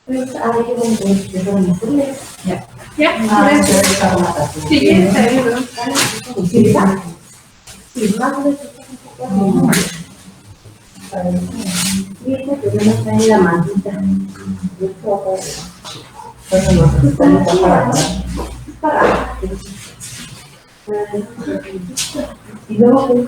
Pues hay que ver Ya. Ya, Si quieres, te ayudo. sí, más de que no está en la mantita. Bueno, no está para. Y luego que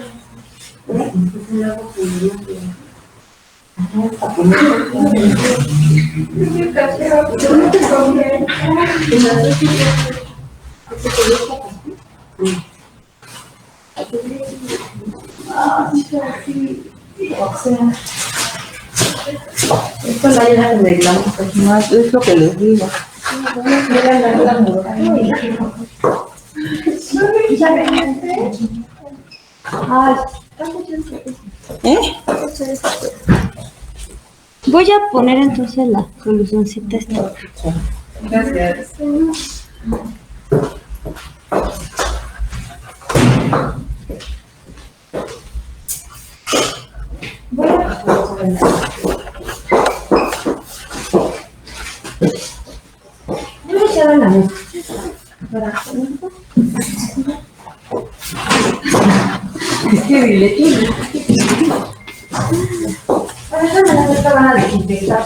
esto la ayuda a arreglamos, pues no es lo que les digo. Voy a poner entonces la solucioncita esta. Gracias. Yo le echaba la mesa. Es que dile para eso me las van a desinfectar.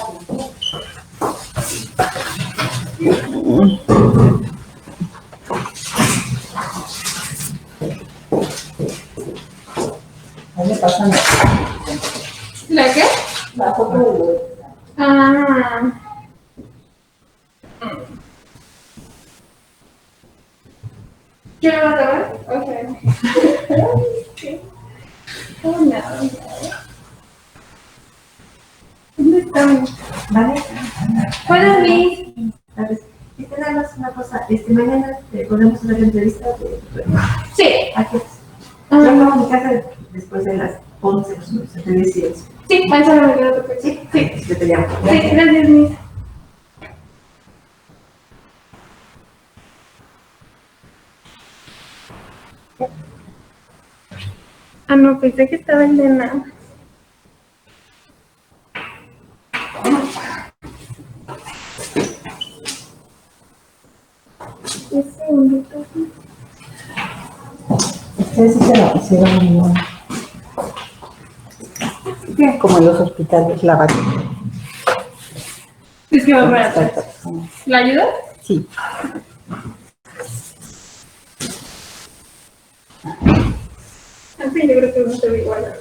Ahí me pasan ¿La qué? la foto de Ah. ¿Quieres la tomar? Ok. Oh, no. ¿Dónde estamos? ¿Vale? Hola, Miss. Nada más una cosa, mañana podemos hacer la entrevista de Sí. aquí. Yo acabo a mi casa después de las 11, se te decía eso. Sí, eso no me quedó perfecto. Sí, Sí. yo te llamo. Sí, gracias, Miss. Ah, no, pensé que estaba en nada. Un segundito. Ustedes sí se la pusieron muy bien, como en los hospitales, la vacuna. Es que va para atrás. ¿La ayuda? Sí. Así yo creo que no se ve igual.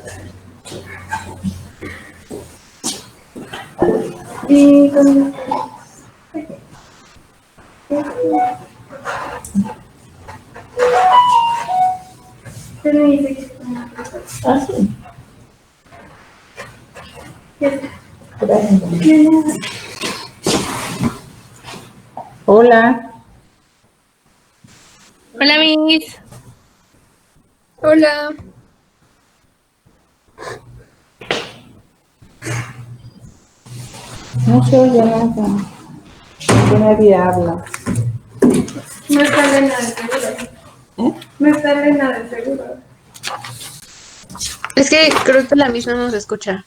Y con... Se me dice que está mal. Ah, sí. Gracias. Hola. Hola, Miss. Hola. No se oye nada. Que nadie habla. No está Elena de seguro. No está Elena de seguro. Es que creo que la Miss no nos escucha.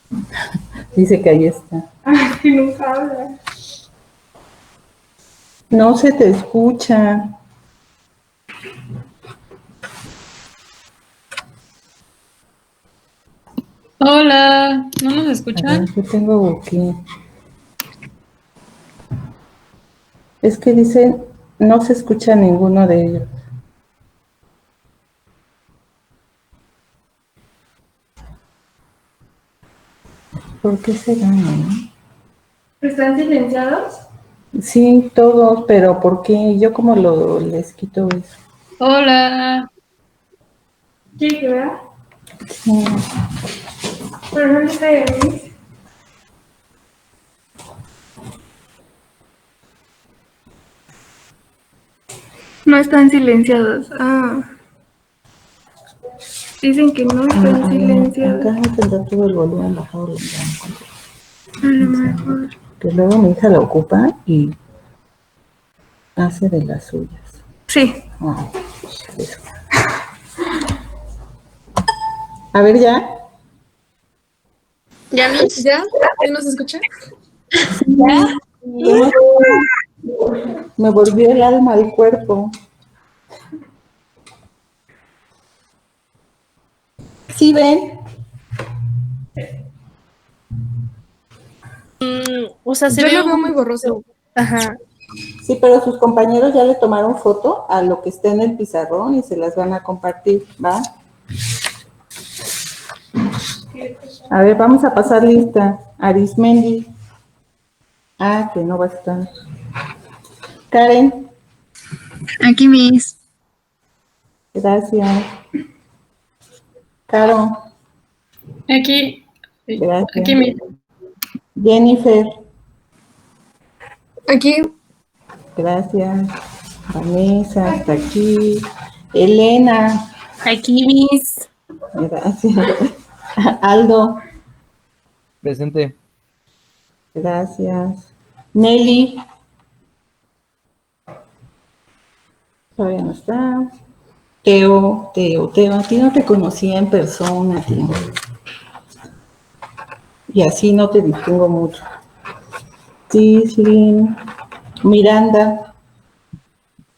Dice que ahí está. Ay, que nunca habla. No se te escucha. Hola, ¿no nos A escuchan? ver, yo tengo aquí. Es que dicen, no se escucha ninguno de ellos. ¿Por qué será, no? ¿Están silenciados? Sí, todos, pero ¿por qué? Yo como les quito eso. Hola. ¿Quieres que vea? Sí. Pero no le sé, Miss. No están silenciados. Ah. Dicen que no están silenciados. Acá tendrá todo el volumen bajado. A lo mejor. Que luego mi hija la ocupa y hace de las suyas. Sí. Ay, eso. A ver ya. ¿Ya, Miss? ¿Ya? ¿Ya nos escucha? ¿Ya? Me volvió el alma al cuerpo. ¿Sí ven? O sea, se Yo ve lo veo muy borroso. Ajá. Sí, pero sus compañeros ya le tomaron foto a lo que está en el pizarrón y se las van a compartir, ¿va? A ver, vamos a pasar lista. Arismendi. Ah, que no va a estar. Karen, Aquí, Miss. gracias. Caro, Aquí. gracias. Aquí, Miss. Jennifer, Aquí, gracias. Vanessa, está aquí. Elena, Aquí, Miss. gracias. Aldo, Presente. gracias. Nelly, todavía no está. Teo, a ti no te conocía en persona, tío. Y así no te distingo mucho. Sí, Miranda,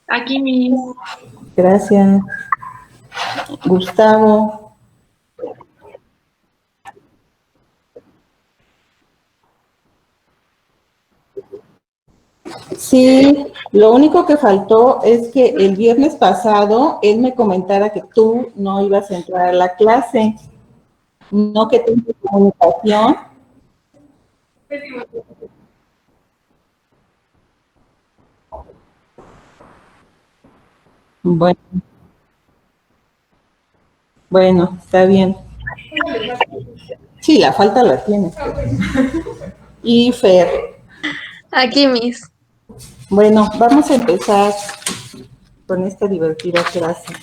Aquí, Miss. gracias. Gustavo, sí, lo único que faltó es que el viernes pasado él me comentara que tú no ibas a entrar a la clase, no que tengas comunicación. Bueno, bueno, está bien. Sí, la falta la tienes. Y Fer, Aquí, Miss. bueno, vamos a empezar con esta divertida clase.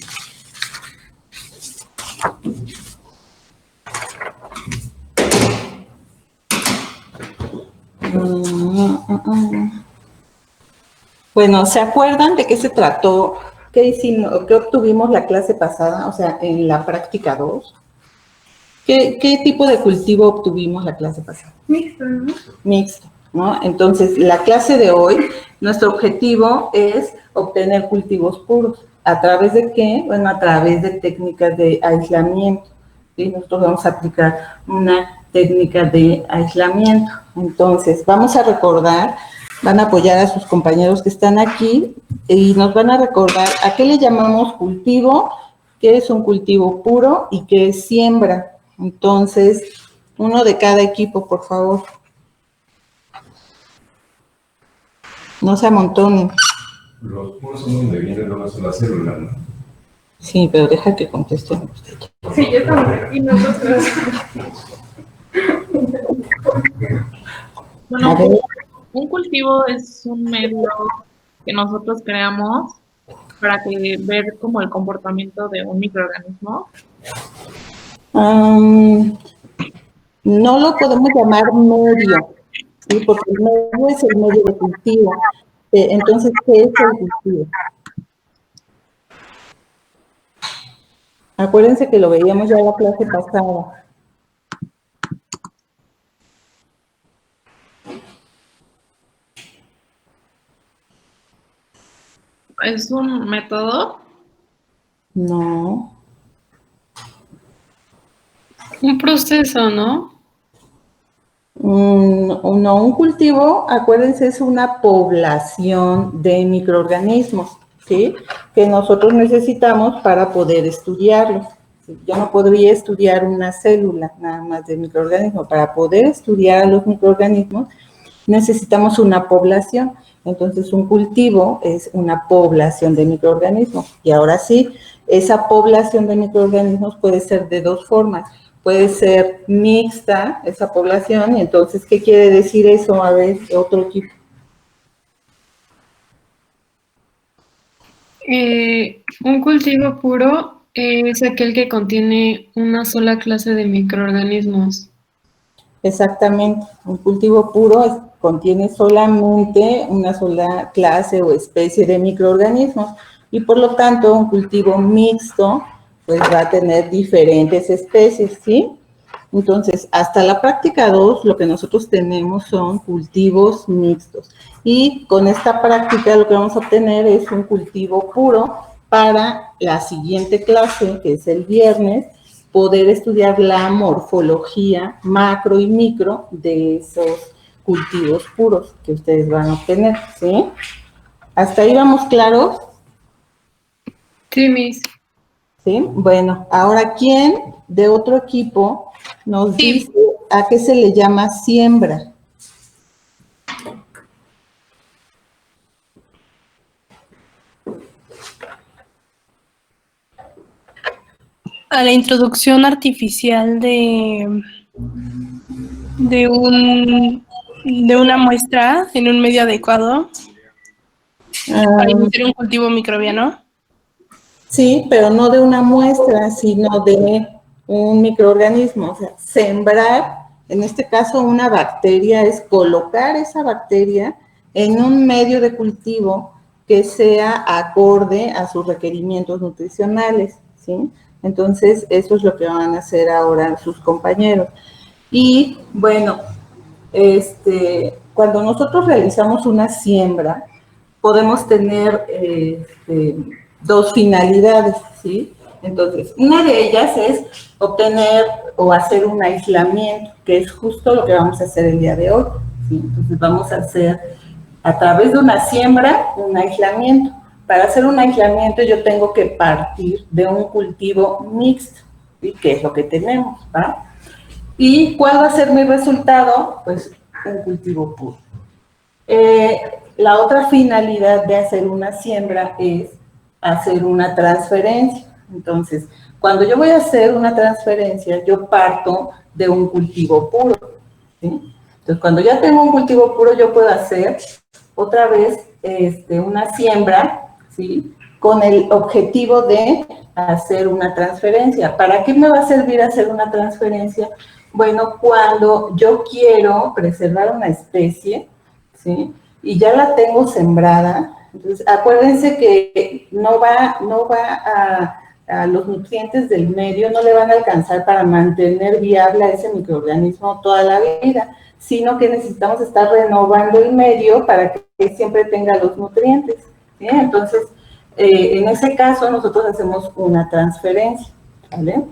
Bueno, ¿se acuerdan de qué se trató? ¿Qué hicimos? ¿Qué obtuvimos la clase pasada? O sea, en la práctica 2. ¿Qué tipo de cultivo obtuvimos la clase pasada? mixto, ¿no? Mixto, ¿no? Entonces, la clase de hoy, nuestro objetivo es obtener cultivos puros. ¿A través de qué? Bueno, a través de técnicas de aislamiento. ¿Sí? Nosotros vamos a aplicar una técnica de aislamiento. Entonces, vamos a recordar, van a apoyar a sus compañeros que están aquí y nos van a recordar a qué le llamamos cultivo, qué es un cultivo puro y qué es siembra. Entonces, uno de cada equipo, por favor. No se amontonen. Los puros son donde viene luego la célula, ¿no? Sí, pero deja que contesten ustedes. Sí, yo también. Y nosotros. A ver, Un cultivo es un medio que nosotros creamos para ver como el comportamiento de un microorganismo. no lo podemos llamar medio, ¿sí? Porque el medio es el medio de cultivo. Entonces, ¿qué es el cultivo? Acuérdense que lo veíamos ya en la clase pasada. Es un método. No. Un proceso, ¿no? No, un cultivo, acuérdense, es una población de microorganismos, ¿sí? Que nosotros necesitamos para poder estudiarlos. ¿Sí? Yo no podría estudiar una célula nada más de microorganismos. Para poder estudiar a los microorganismos necesitamos una población. Entonces, un cultivo es una población de microorganismos. Y ahora sí, esa población de microorganismos puede ser de dos formas. Puede ser mixta esa población, y entonces, ¿qué quiere decir eso? A ver, otro equipo. Un cultivo puro es aquel que contiene una sola clase de microorganismos. Exactamente, un cultivo puro contiene solamente una sola clase o especie de microorganismos, y por lo tanto, un cultivo mixto, pues va a tener diferentes especies, ¿sí? Entonces, hasta la práctica 2, lo que nosotros tenemos son cultivos mixtos. Y con esta práctica lo que vamos a obtener es un cultivo puro para la siguiente clase, que es el viernes, poder estudiar la morfología macro y micro de esos cultivos puros que ustedes van a obtener, ¿sí? ¿Hasta ahí vamos claros? Sí, Miss. ¿Sí? Bueno, ahora, ¿quién de otro equipo nos dice a qué se le llama siembra? A la introducción artificial de una muestra en un medio adecuado para iniciar un cultivo microbiano. Sí, pero no de una muestra, sino de un microorganismo. O sea, sembrar, en este caso una bacteria, es colocar esa bacteria en un medio de cultivo que sea acorde a sus requerimientos nutricionales, ¿sí? Entonces, eso es lo que van a hacer ahora sus compañeros. Y, bueno, cuando nosotros realizamos una siembra, podemos tener dos finalidades, ¿sí? Entonces, una de ellas es obtener o hacer un aislamiento, que es justo lo que vamos a hacer el día de hoy, ¿sí? Entonces, vamos a hacer a través de una siembra un aislamiento. Para hacer un aislamiento yo tengo que partir de un cultivo mixto, ¿sí? Que es lo que tenemos, ¿va? ¿Y cuál va a ser mi resultado? Pues un cultivo puro. La otra finalidad de hacer una siembra es hacer una transferencia. Entonces, cuando yo voy a hacer una transferencia, yo parto de un cultivo puro, ¿sí? Entonces, cuando ya tengo un cultivo puro, yo puedo hacer otra vez una siembra, ¿sí? Con el objetivo de hacer una transferencia. ¿Para qué me va a servir hacer una transferencia? Bueno, cuando yo quiero preservar una especie, ¿sí? Y ya la tengo sembrada, entonces acuérdense que no va a los nutrientes del medio, no le van a alcanzar para mantener viable a ese microorganismo toda la vida, sino que necesitamos estar renovando el medio para que siempre tenga los nutrientes, ¿sí? Entonces, en ese caso nosotros hacemos una transferencia, ¿vale?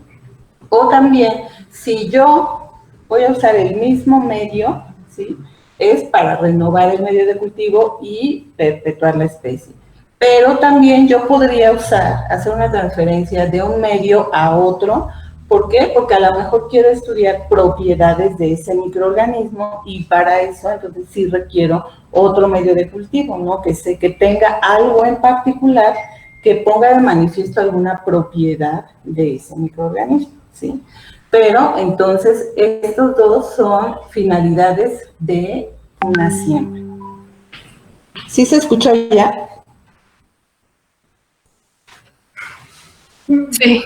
O también, si yo voy a usar el mismo medio, ¿sí? Es para renovar el medio de cultivo y perpetuar la especie. Pero también yo podría hacer una transferencia de un medio a otro. ¿Por qué? Porque a lo mejor quiero estudiar propiedades de ese microorganismo y para eso entonces sí requiero otro medio de cultivo, ¿no? Que tenga algo en particular que ponga de manifiesto alguna propiedad de ese microorganismo, ¿sí? Pero entonces estos dos son finalidades de una siembra. ¿Sí se escucha ya? Sí.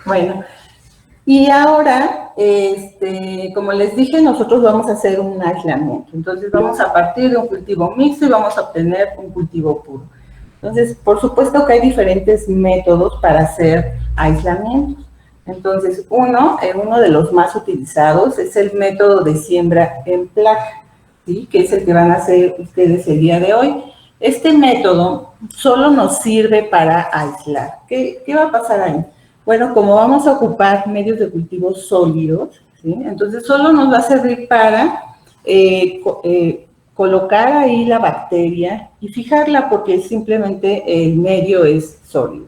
Bueno, y ahora, como les dije, nosotros vamos a hacer un aislamiento. Entonces vamos a partir de un cultivo mixto y vamos a obtener un cultivo puro. Entonces, por supuesto que hay diferentes métodos para hacer aislamientos. Entonces, uno de los más utilizados es el método de siembra en placa, ¿sí? Que es el que van a hacer ustedes el día de hoy. Este método solo nos sirve para aislar. ¿Qué va a pasar ahí? Bueno, como vamos a ocupar medios de cultivo sólidos, ¿sí? Entonces solo nos va a servir para colocar ahí la bacteria y fijarla porque simplemente el medio es sólido.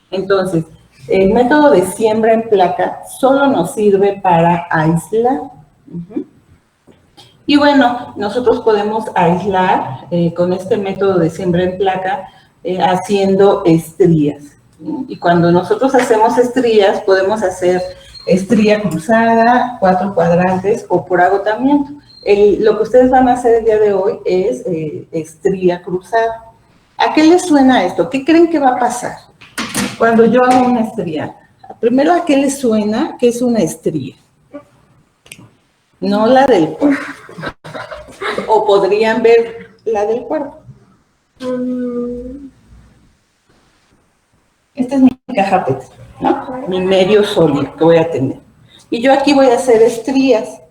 Entonces, el método de siembra en placa solo nos sirve para aislar. Y bueno, nosotros podemos aislar con este método de siembra en placa haciendo estrías, ¿sí? Y cuando nosotros hacemos estrías, podemos hacer estría cruzada, 4 cuadrantes o por agotamiento. Lo que ustedes van a hacer el día de hoy es estría cruzada. ¿A qué les suena esto? ¿Qué creen que va a pasar cuando yo hago una estría? Primero, ¿a qué les suena que es una estría? No la del cuerpo. O podrían ver la del cuerpo. Esta es mi caja PET, ¿no? Mi medio sólido que voy a tener. Y yo aquí voy a hacer estrías.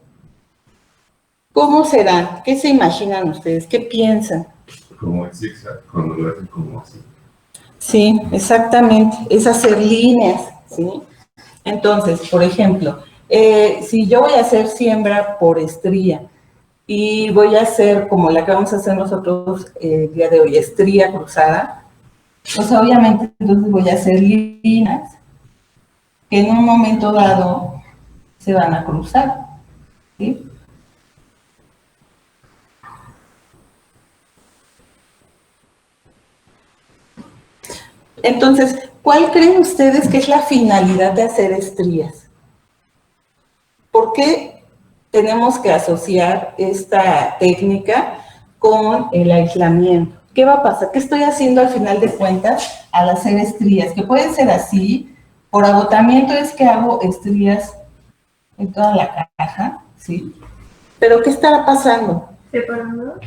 ¿Cómo serán? ¿Qué se imaginan ustedes? ¿Qué piensan? Como el zigzag, cuando lo hacen como así. Sí, exactamente, es hacer líneas, ¿sí? Entonces, por ejemplo, si yo voy a hacer siembra por estría y voy a hacer como la que vamos a hacer nosotros el día de hoy, estría cruzada, pues obviamente entonces voy a hacer líneas que en un momento dado se van a cruzar, ¿sí? Entonces, ¿cuál creen ustedes que es la finalidad de hacer estrías? ¿Por qué tenemos que asociar esta técnica con el aislamiento? ¿Qué va a pasar? ¿Qué estoy haciendo al final de cuentas al hacer estrías? Que pueden ser así, por agotamiento es que hago estrías en toda la caja, ¿sí? Pero ¿qué estará pasando? ¿Separando?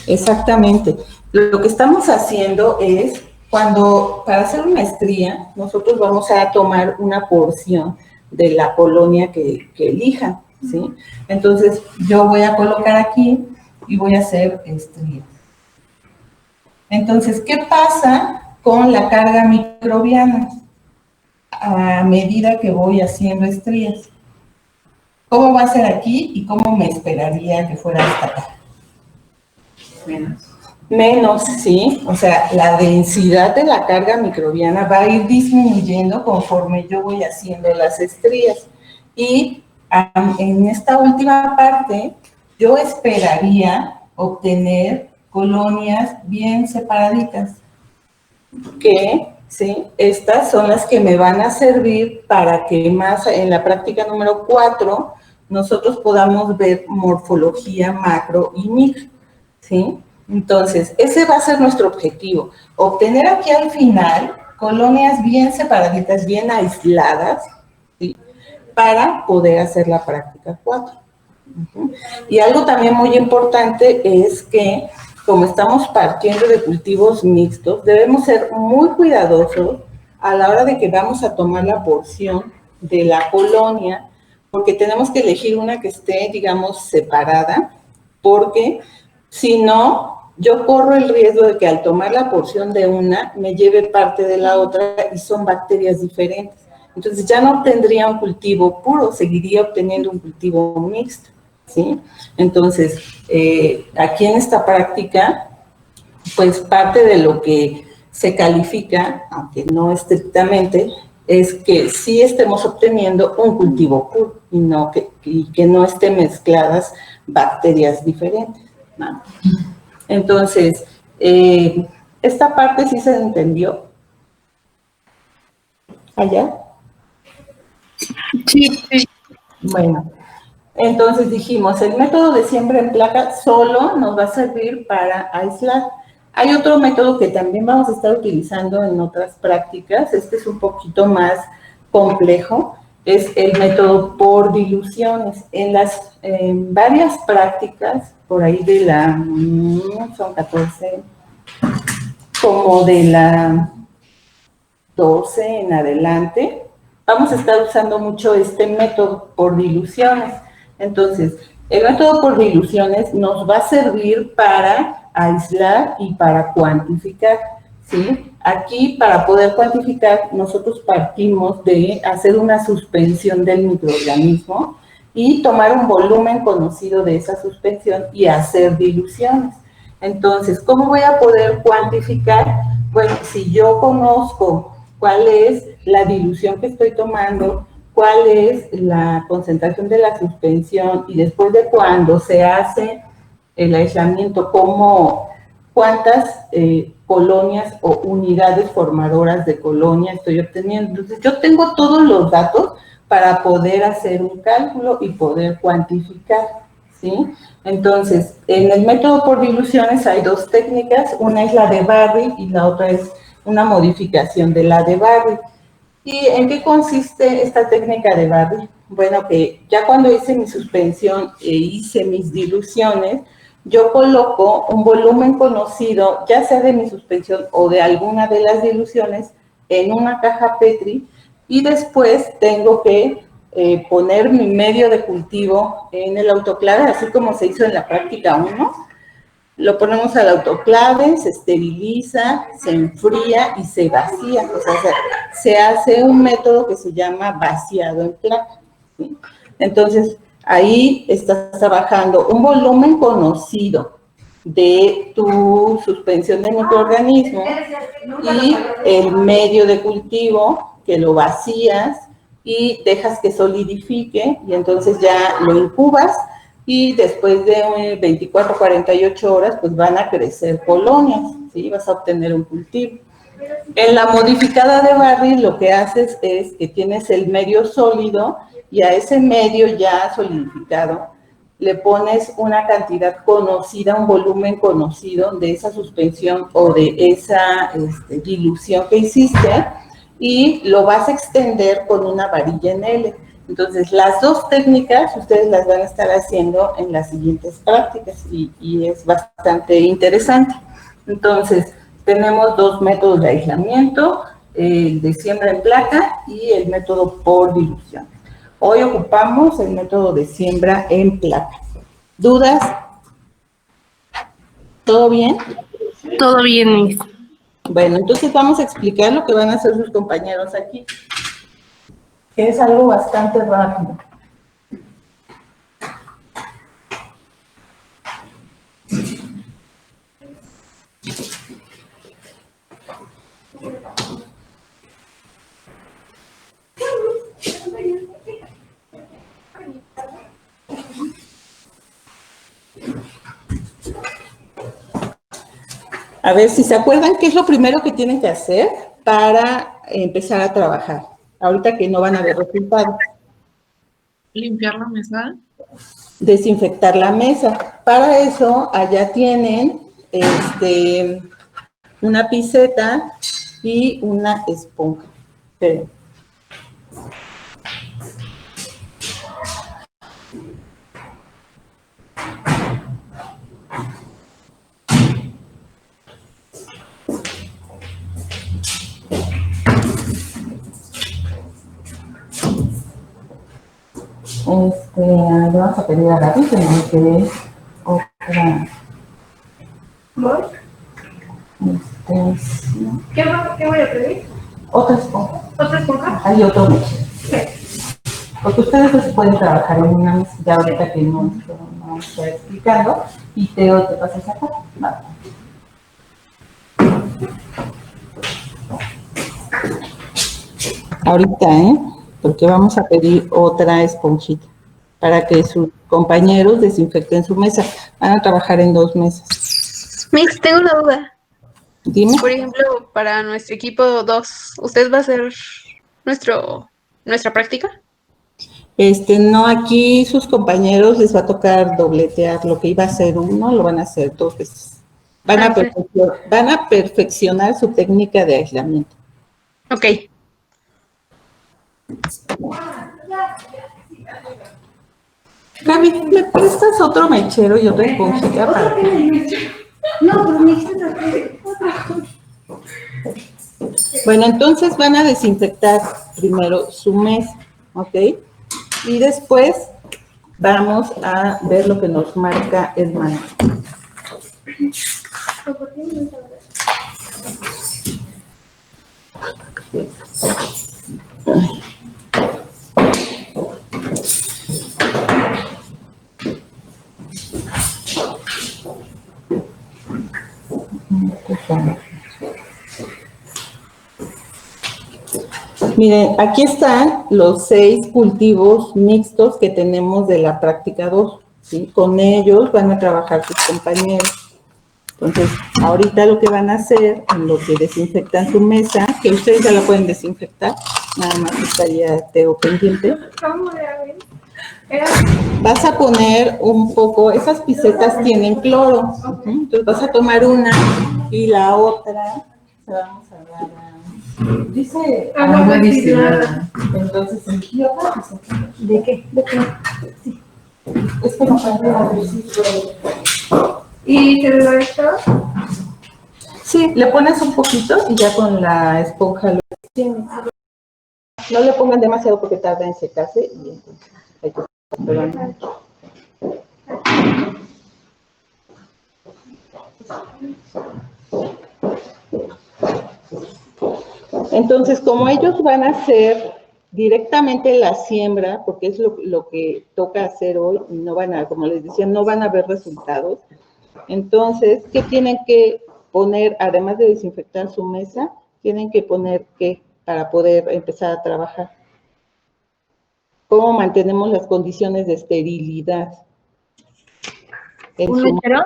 Exactamente. Lo que estamos haciendo es, para hacer una estría, nosotros vamos a tomar una porción de la colonia que elijan, ¿sí? Entonces, yo voy a colocar aquí y voy a hacer estrías. Entonces, ¿qué pasa con la carga microbiana a medida que voy haciendo estrías? ¿Cómo va a ser aquí y cómo me esperaría que fuera hasta acá? Menos, sí, o sea, la densidad de la carga microbiana va a ir disminuyendo conforme yo voy haciendo las estrías. Y en esta última parte, yo esperaría obtener colonias bien separaditas, que, sí, estas son las que me van a servir para que más en la práctica número 4 nosotros podamos ver morfología macro y micro, ¿sí? Entonces, ese va a ser nuestro objetivo, obtener aquí al final colonias bien separaditas, bien aisladas, ¿sí? Para poder hacer la práctica 4. Y algo también muy importante es que, como estamos partiendo de cultivos mixtos, debemos ser muy cuidadosos a la hora de que vamos a tomar la porción de la colonia, porque tenemos que elegir una que esté, digamos, separada, porque si no, yo corro el riesgo de que al tomar la porción de una, me lleve parte de la otra y son bacterias diferentes. Entonces ya no obtendría un cultivo puro, seguiría obteniendo un cultivo mixto, ¿sí? Entonces, aquí en esta práctica, pues parte de lo que se califica, aunque no estrictamente, es que sí estemos obteniendo un cultivo puro y que no estén mezcladas bacterias diferentes, ¿no? Entonces, esta parte sí se entendió. ¿Allá? Sí, sí. Bueno, entonces dijimos, el método de siembra en placa solo nos va a servir para aislar. Hay otro método que también vamos a estar utilizando en otras prácticas, este es un poquito más complejo, es el método por diluciones. En varias prácticas, por ahí de son 14, como de la 12 en adelante, vamos a estar usando mucho este método por diluciones. Entonces, el método por diluciones nos va a servir para aislar y para cuantificar, ¿sí? Aquí, para poder cuantificar, nosotros partimos de hacer una suspensión del microorganismo y tomar un volumen conocido de esa suspensión y hacer diluciones. Entonces, ¿cómo voy a poder cuantificar? Bueno, si yo conozco cuál es la dilución que estoy tomando, cuál es la concentración de la suspensión y después de cuando se hace el aislamiento, cuántas colonias o unidades formadoras de colonia estoy obteniendo. Entonces, yo tengo todos los datos para poder hacer un cálculo y poder cuantificar, ¿sí? Entonces, en el método por diluciones hay dos técnicas, una es la de Barry y la otra es una modificación de la de Barry. ¿Y en qué consiste esta técnica de Barry? Bueno, que ya cuando hice mi suspensión e hice mis diluciones, yo coloco un volumen conocido, ya sea de mi suspensión o de alguna de las diluciones, en una caja Petri y después tengo que poner mi medio de cultivo en el autoclave, así como se hizo en la práctica 1. Lo ponemos al autoclave, se esteriliza, se enfría y se vacía. O sea, se hace un método que se llama vaciado en placa, ¿sí? Entonces, ahí estás trabajando un volumen conocido de tu suspensión de microorganismos y el medio de cultivo que lo vacías y dejas que solidifique y entonces ya lo incubas y después de 24 48 horas pues van a crecer colonias, ¿sí? Vas a obtener un cultivo. En la modificada de barril lo que haces es que tienes el medio sólido y a ese medio ya solidificado le pones una cantidad conocida, un volumen conocido de esa suspensión o de esa dilución que hiciste y lo vas a extender con una varilla en L. Entonces, las dos técnicas ustedes las van a estar haciendo en las siguientes prácticas y es bastante interesante. Entonces, tenemos dos métodos de aislamiento, el de siembra en placa y el método por dilución. Hoy ocupamos el método de siembra en placa. ¿Dudas? ¿Todo bien? Todo bien, Miss. Bueno, entonces vamos a explicar lo que van a hacer sus compañeros aquí, que es algo bastante rápido. A ver si se acuerdan qué es lo primero que tienen que hacer para empezar a trabajar, ahorita que no van a ver resultados. Limpiar la mesa. Desinfectar la mesa. Para eso, allá tienen una pinceta y una esponja. Esperen. Le vamos a pedir a Gaby que nos dé otra. ¿Voy? Sí. ¿Qué voy a pedir? Otra esponja. ¿Otra esponja? Hay otro mechero. Porque ustedes pues pueden trabajar en una mesa, ya ahorita que no estoy explicando, y Teo te vas a sacar. Vale. Ahorita, porque vamos a pedir otra esponjita para que sus compañeros desinfecten su mesa. Van a trabajar en 2 mesas. Mix, tengo una duda. Dime. Por ejemplo, para nuestro equipo 2, ¿usted va a hacer nuestra práctica? No, aquí sus compañeros les va a tocar dobletear. Lo que iba a hacer uno, lo van a hacer 2 veces. Van a perfeccionar su técnica de aislamiento. Ok. Gaby, ¿me prestas otro mechero y otra esponjita para que... No, pero me dijiste otra cosa. Bueno, entonces van a desinfectar primero su mesa, ¿ok? Y después vamos a ver lo que nos marca el manual. Miren, aquí están los 6 cultivos mixtos que tenemos de la práctica 2, ¿sí? Con ellos van a trabajar sus compañeros. Entonces, ahorita lo que van a hacer, en lo que desinfectan su mesa, que ustedes ya la pueden desinfectar, nada más estaría Teo pendiente. ¿Cómo le hago? Vas a poner un poco, esas picetas tienen cloro, entonces vas a tomar una y la otra, se vamos a dar a... Dice agua destilada. Entonces, ¿y otra piceta? ¿De qué? ¿De qué? Sí. Es que no puede abrir. ¿Y se lo he hecho? Sí, le pones un poquito y ya con la esponja lo tienes. No le pongan demasiado porque tarda en secarse y entonces hay que esperar mucho. Entonces, como ellos van a hacer directamente la siembra, porque es lo que toca hacer hoy, y no van a, como les decía, no van a ver resultados. Entonces, ¿qué tienen que poner, además de desinfectar su mesa? Tienen que poner qué para poder empezar a trabajar. ¿Cómo mantenemos las condiciones de esterilidad? ¿Un mechero?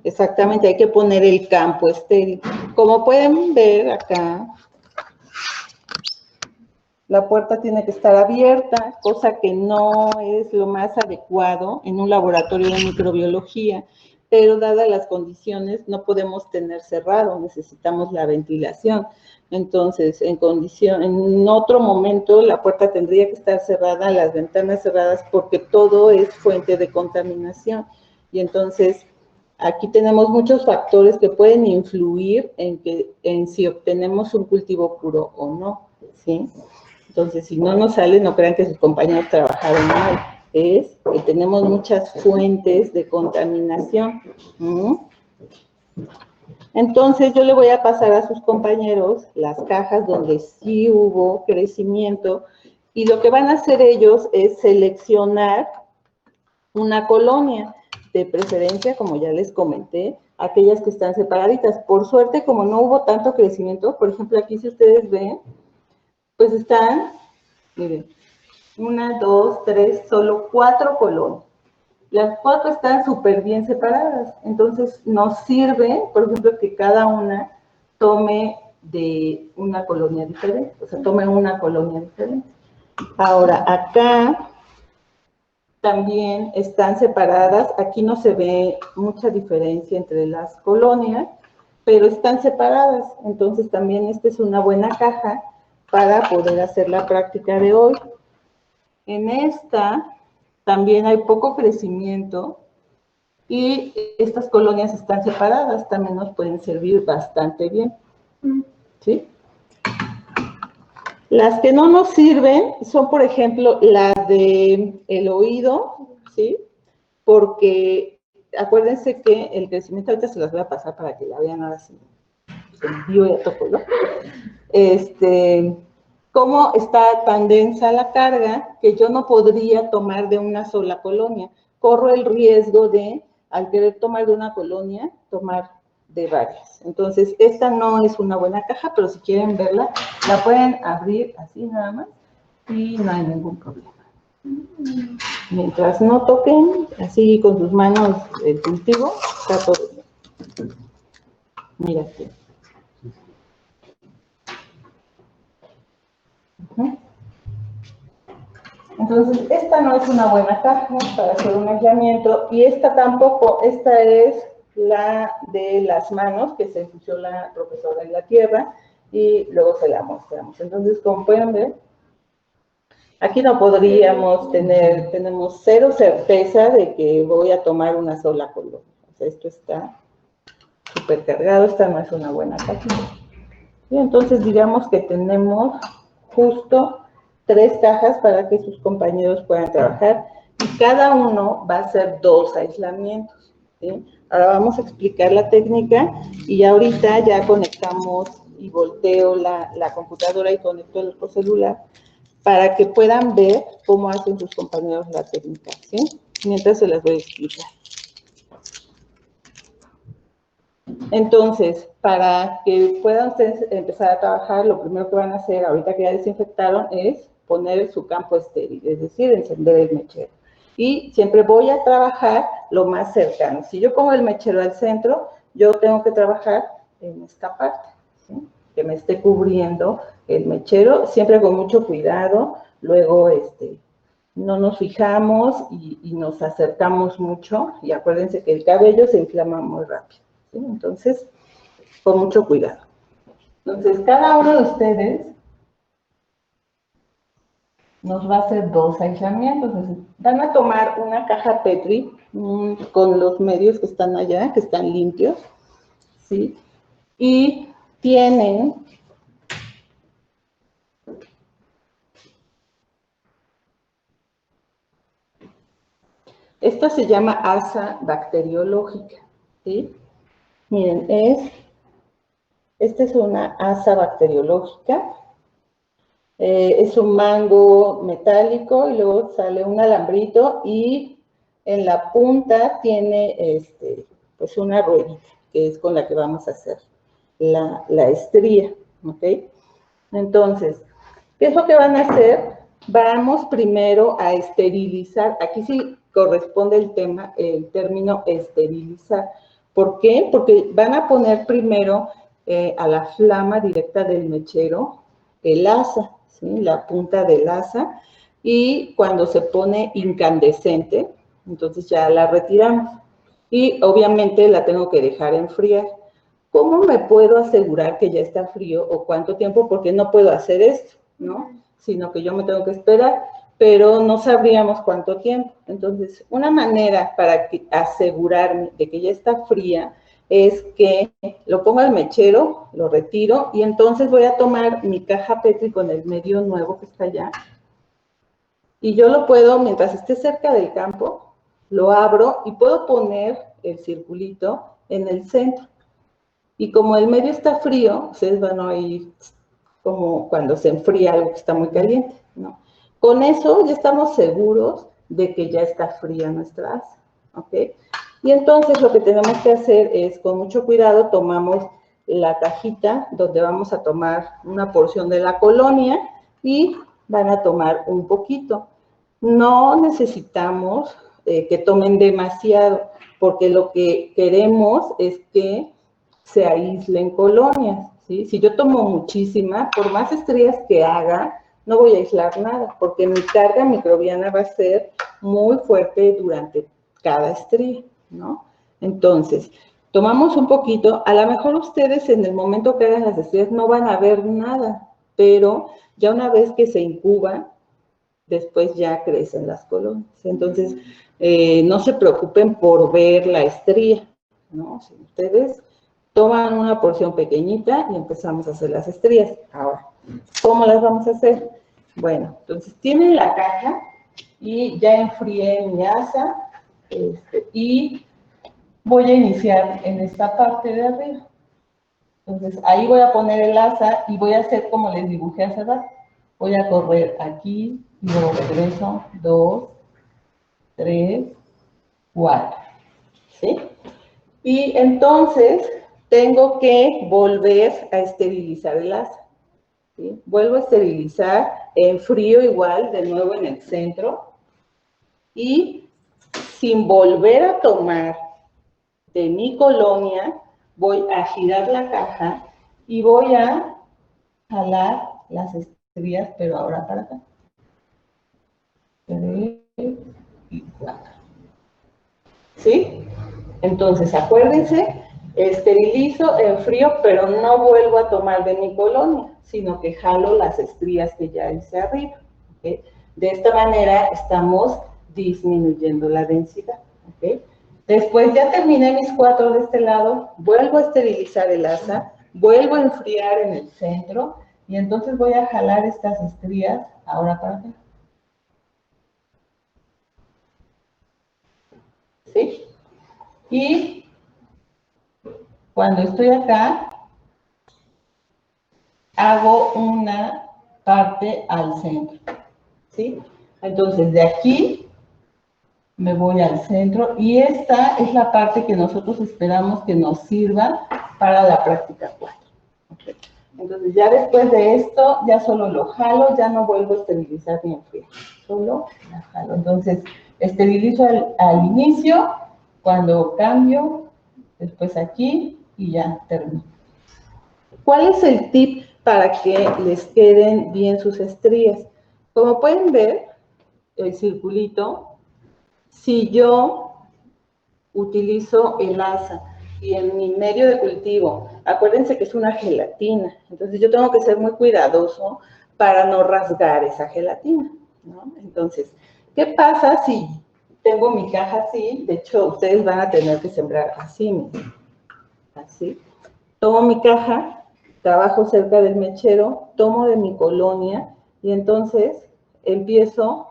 Exactamente, hay que poner el campo estéril. Como pueden ver acá, la puerta tiene que estar abierta, cosa que no es lo más adecuado en un laboratorio de microbiología, pero dadas las condiciones no podemos tener cerrado, necesitamos la ventilación. Entonces, en otro momento la puerta tendría que estar cerrada, las ventanas cerradas, porque todo es fuente de contaminación. Y entonces, aquí tenemos muchos factores que pueden influir en si obtenemos un cultivo puro o no, ¿sí? Entonces, si no nos sale, no crean que sus compañeros trabajaron mal. Es que tenemos muchas fuentes de contaminación. Entonces, yo le voy a pasar a sus compañeros las cajas donde sí hubo crecimiento y lo que van a hacer ellos es seleccionar una colonia, de preferencia, como ya les comenté, aquellas que están separaditas. Por suerte, como no hubo tanto crecimiento, por ejemplo, aquí si ustedes ven, pues están, miren, 1, 2, 3, solo 4 colonias. Las 4 están súper bien separadas, entonces nos sirve, por ejemplo, que cada una tome de una colonia diferente, o sea, tome una colonia diferente. Ahora, acá también están separadas, aquí no se ve mucha diferencia entre las colonias, pero están separadas, entonces también esta es una buena caja para poder hacer la práctica de hoy. En esta también hay poco crecimiento y estas colonias están separadas, también nos pueden servir bastante bien, ¿sí? Las que no nos sirven son, por ejemplo, las de el oído, ¿sí? Porque acuérdense que el crecimiento, ahorita se las voy a pasar para que la vean ahora sí. Yo ya toco, ¿no? Cómo está tan densa la carga que yo no podría tomar de una sola colonia. Corro el riesgo de, al querer tomar de una colonia, tomar de varias. Entonces, esta no es una buena caja, pero si quieren verla, la pueden abrir así nada más y no hay ningún problema. Mientras no toquen, así con sus manos el cultivo, está todo bien. Mira aquí. Entonces, esta no es una buena caja para hacer un aislamiento y esta tampoco, esta es la de las manos que se puso la profesora en la tierra y luego se la mostramos. Entonces, como pueden ver, aquí no podríamos tenemos cero certeza de que voy a tomar una sola colonia. O sea, esto está súper cargado, esta no es una buena caja. Y entonces, digamos que tenemos justo 3 cajas para que sus compañeros puedan trabajar y cada uno va a hacer 2 aislamientos, ¿sí? Ahora vamos a explicar la técnica y ahorita ya conectamos y volteo la computadora y conecto el otro celular para que puedan ver cómo hacen sus compañeros la técnica, ¿sí? Mientras se las voy a explicar. Entonces, para que puedan ustedes empezar a trabajar, lo primero que van a hacer, ahorita que ya desinfectaron, es poner su campo estéril, es decir, encender el mechero. Y siempre voy a trabajar lo más cercano. Si yo pongo el mechero al centro, yo tengo que trabajar en esta parte, ¿sí? Que me esté cubriendo el mechero, siempre con mucho cuidado. Luego, no nos fijamos y nos acercamos mucho. Y acuérdense que el cabello se inflama muy rápido, ¿sí? Entonces, con mucho cuidado. Entonces, cada uno de ustedes nos va a hacer 2 aislamientos. Entonces, van a tomar una caja Petri con los medios que están allá, que están limpios, ¿sí? Y tienen Esta se llama asa bacteriológica, ¿sí? Miren, esta es una asa bacteriológica. Es un mango metálico y luego sale un alambrito y en la punta tiene pues una ruedita, que es con la que vamos a hacer la estría, ¿ok? Entonces, ¿qué es lo que van a hacer? Vamos primero a esterilizar. Aquí sí corresponde el término esterilizar. ¿Por qué? Porque van a poner primero a la flama directa del mechero el asa, ¿sí? La punta del asa, y cuando se pone incandescente, entonces ya la retiramos. Y obviamente la tengo que dejar enfriar. ¿Cómo me puedo asegurar que ya está frío o cuánto tiempo? Porque no puedo hacer esto, ¿no? Sino que yo me tengo que esperar, pero no sabríamos cuánto tiempo. Entonces, una manera para asegurarme de que ya está fría es que lo pongo al mechero, lo retiro y entonces voy a tomar mi caja Petri con el medio nuevo que está allá y yo lo puedo, mientras esté cerca del campo, lo abro y puedo poner el circulito en el centro. Y como el medio está frío, ustedes van a oír como cuando se enfría algo que está muy caliente, ¿no? Con eso ya estamos seguros de que ya está fría nuestra asa, ¿ok? Y entonces lo que tenemos que hacer es, con mucho cuidado, tomamos la cajita donde vamos a tomar una porción de la colonia y van a tomar un poquito. No necesitamos que tomen demasiado, porque lo que queremos es que se aíslen colonias, ¿sí? Si yo tomo muchísima, por más estrías que haga, no voy a aislar nada, porque mi carga microbiana va a ser muy fuerte durante cada estría, ¿no? Entonces, tomamos un poquito, a lo mejor ustedes en el momento que hagan las estrías no van a ver nada, pero ya una vez que se incuban, después ya crecen las colonias. Entonces, no se preocupen por ver la estría, ¿no? Si ustedes toman una porción pequeñita y empezamos a hacer las estrías. Ahora, ¿cómo las vamos a hacer? Bueno, entonces tienen la caja y ya enfrié mi asa y voy a iniciar en esta parte de arriba. Entonces, ahí voy a poner el asa y voy a hacer como les dibujé hace rato. Voy a correr aquí y luego regreso, 2, 3, 4, ¿sí? Y entonces tengo que volver a esterilizar el asa, ¿sí? Vuelvo a esterilizar en frío igual, de nuevo en el centro, y sin volver a tomar de mi colonia, voy a girar la caja y voy a jalar las estrías, pero ahora para acá. 3 y 4. ¿Sí? Entonces, acuérdense, esterilizo en frío, pero no vuelvo a tomar de mi colonia, sino que jalo las estrías que ya hice arriba. ¿Okay? De esta manera estamos disminuyendo la densidad. ¿Okay? Después ya terminé mis 4 de este lado, vuelvo a esterilizar el asa, vuelvo a enfriar en el centro y entonces voy a jalar estas estrías ahora para acá. ¿Sí? Y cuando estoy acá, hago una parte al centro, ¿sí? Entonces, de aquí me voy al centro y esta es la parte que nosotros esperamos que nos sirva para la práctica 4. ¿Okay? Entonces, ya después de esto, ya solo lo jalo, ya no vuelvo a esterilizar ni enfriar, solo la jalo. Entonces, esterilizo al inicio, cuando cambio, después aquí y ya termino. ¿Cuál es el tip para que les queden bien sus estrías? Como pueden ver, el circulito, si yo utilizo el asa y en mi medio de cultivo, acuérdense que es una gelatina, entonces yo tengo que ser muy cuidadoso para no rasgar esa gelatina, ¿no? Entonces, ¿qué pasa si tengo mi caja así? De hecho, ustedes van a tener que sembrar así, miren, así. Tomo mi caja, trabajo cerca del mechero, tomo de mi colonia y entonces empiezo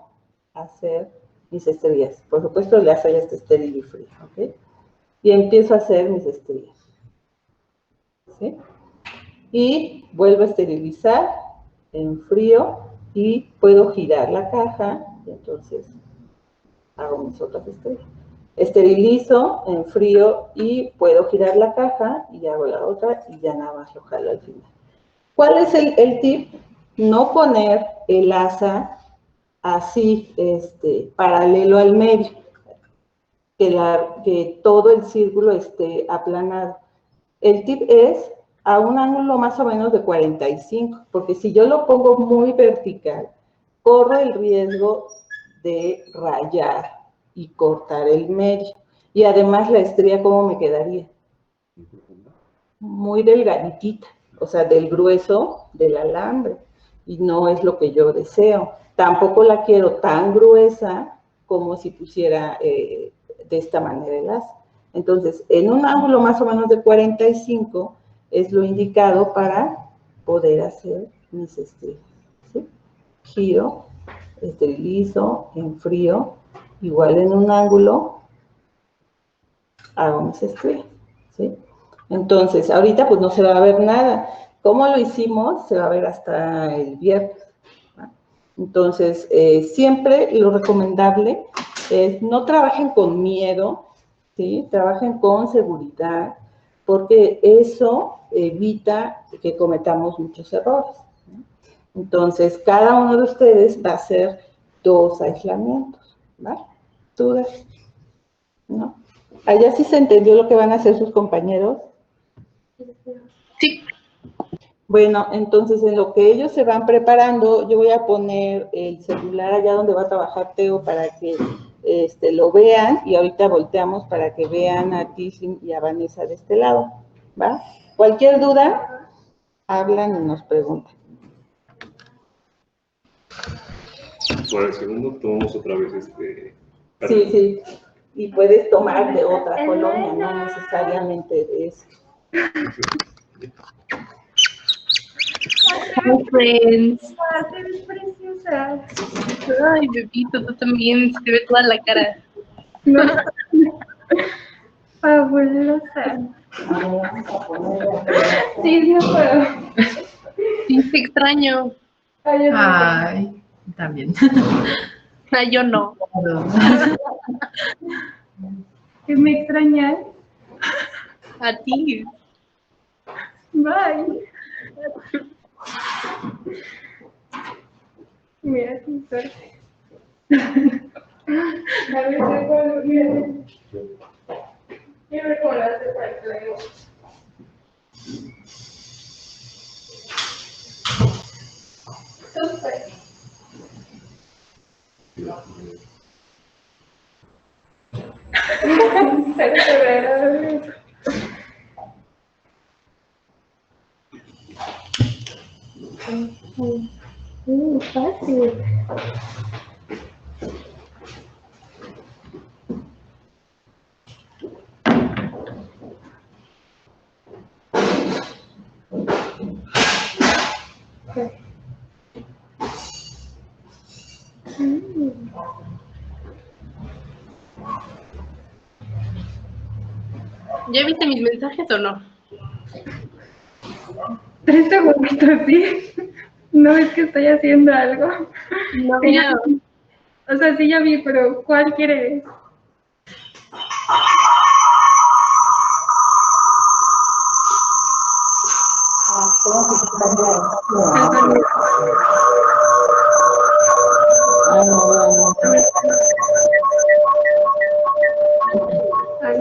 a hacer mis estrías. Por supuesto, el asa ya está estéril y fría, ¿ok? Y empiezo a hacer mis estrías, ¿sí? Y vuelvo a esterilizar en frío y puedo girar la caja y entonces hago mis otras estrías. Esterilizo en frío y puedo girar la caja y hago la otra y ya nada más lo jalo al final. ¿Cuál es el tip? No poner el asa así, paralelo al medio, que todo el círculo esté aplanado. El tip es a un ángulo más o menos de 45, porque si yo lo pongo muy vertical, corro el riesgo de rayar y cortar el medio. Y además la estría, ¿cómo me quedaría? Muy delgadita, o sea, del grueso del alambre, y no es lo que yo deseo. Tampoco la quiero tan gruesa como si pusiera de esta manera el asa. Entonces, en un ángulo más o menos de 45 es lo indicado para poder hacer mis estrías, ¿sí? Giro, esterilizo, enfrío, igual en un ángulo, hago mis estrías, ¿sí? Entonces, ahorita pues no se va a ver nada. ¿Cómo lo hicimos? Se va a ver hasta el viernes, ¿no? Entonces, siempre lo recomendable es no trabajen con miedo, ¿sí? Trabajen con seguridad, porque eso evita que cometamos muchos errores, ¿no? Entonces, cada uno de ustedes va a hacer 2 aislamientos, ¿vale? ¿Dudas? ¿No? ¿Allá sí se entendió lo que van a hacer sus compañeros? Sí. Bueno, entonces en lo que ellos se van preparando, yo voy a poner el celular allá donde va a trabajar Teo para que lo vean y ahorita volteamos para que vean a Tishin y a Vanessa de este lado, ¿va? Cualquier duda, hablan y nos preguntan. Para el segundo tomamos otra vez Sí, sí, y puedes tomar de otra colonia, no necesariamente de esa. Hi, friends. Te ves preciosa. Ay, bebito, tú también. Se te ve toda la cara. No, fabulosa. Sí, no puedo. Sí, te extraño. Ay, yo también. Ay, también. Ay, yo no. ¿Que me extrañas? A ti. Bye. Mira, qué suerte. A ver, ¿cómo viene? Quiero ver cómo lo hace para que lo digo. Súper. Perseverar. Fácil. ¿Ya viste mis mensajes o no? 3 segunditos, ¿sí? ¿No ves que estoy haciendo algo? No Sí, ya veo. vi. O sea, sí ya vi, pero ¿cuál quieres? Ay,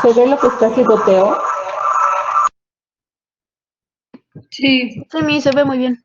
¿Se ve lo que está haciendo Teo? Sí. Sí, se ve muy bien.